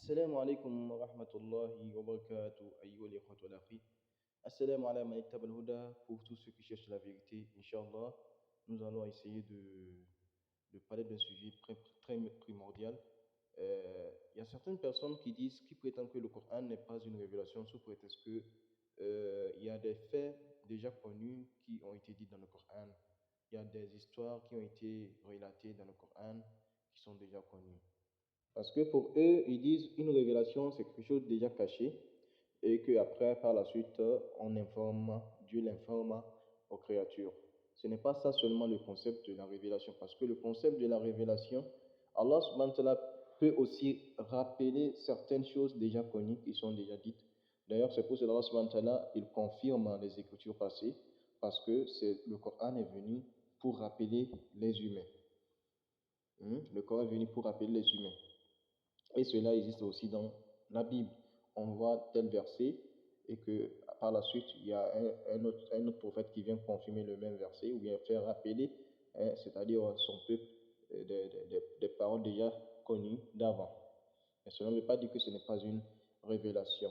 السلام عليكم ورحمة الله وبركاته أيها الإخوة والأخوات. Assalamu ala man ittaba'al huda, pour tous ceux qui cherchent la vérité, Inch'Allah, nous allons essayer de parler d'un sujet très primordial. Il y a certaines personnes qui prétendent que le Coran n'est pas une révélation sous prétexte que il y a des faits déjà connus qui ont été dits dans le Coran. Il y a des histoires qui ont été relatées dans le Coran qui sont déjà connues. Parce que pour eux, ils disent une révélation, c'est quelque chose de déjà caché et que après, par la suite, Dieu l'informe aux créatures. Ce n'est pas ça seulement le concept de la révélation, parce que le concept de la révélation, Allah subhanahu wa ta'ala peut aussi rappeler certaines choses déjà connues qui sont déjà dites. D'ailleurs, c'est pour cela qu'Allah subhanahu wa ta'ala, il confirme les écritures passées, parce que le Coran est venu pour rappeler les humains. Le Coran est venu pour rappeler les humains. Et cela existe aussi dans la Bible. On voit tel verset et que par la suite, il y a un autre prophète qui vient confirmer le même verset ou bien faire rappeler, c'est-à-dire son peuple, des paroles déjà connues d'avant. Mais cela ne veut pas dire que ce n'est pas une révélation.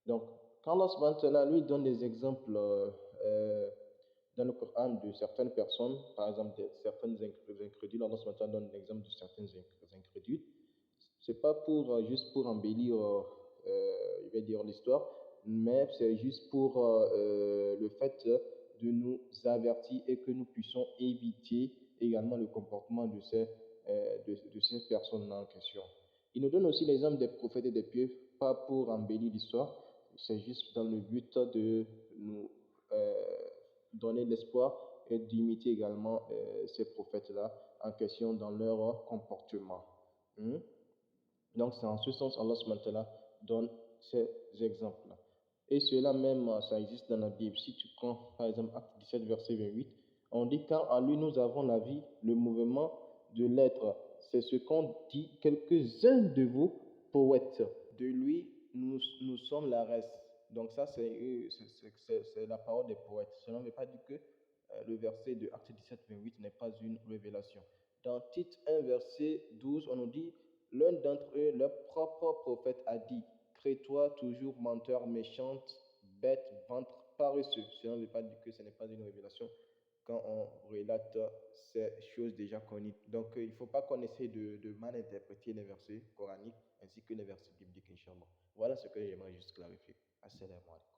Donc, quand Allah subhanahu wa ta'ala lui donne des exemples dans le Coran de certaines personnes, par exemple de certaines incrédules, Allah subhanahu wa ta'ala donne l'exemple de certaines incrédules. C'est pas pour juste pour embellir, je vais dire l'histoire, mais c'est juste pour le fait de nous avertir et que nous puissions éviter également le comportement de ces personnes en question. Il nous donne aussi l'exemple des prophètes et des pieux, pas pour embellir l'histoire, c'est juste dans le but de nous donner l'espoir et d'imiter également ces prophètes-là en question dans leur comportement. Hmm? Donc, c'est en ce sens Allah subhanahu wa ta'ala donne ces exemples-là. Et cela même, ça existe dans la Bible. Si tu prends, par exemple, Acte 17, verset 28, on dit car en lui nous avons la vie, le mouvement de l'être. C'est ce qu'ont dit quelques-uns de vous poètes. De lui, nous sommes la reste. Donc, ça, c'est la parole des poètes. Cela ne veut pas dire que le verset de Acte 17, 28 n'est pas une révélation. Dans Tite 1, verset 12, on nous dit l'un d'entre eux, leur propre prophète, a dit crée-toi toujours menteur, méchante, bête, ventre, paresseux. Cela ne veut pas dire que ce n'est pas une révélation quand on relate ces choses déjà connues. Donc, il ne faut pas qu'on essaie de mal interpréter les versets coraniques ainsi que les versets bibliques, Inch'Allah. Voilà ce que j'aimerais juste clarifier. Assalamu alaikum.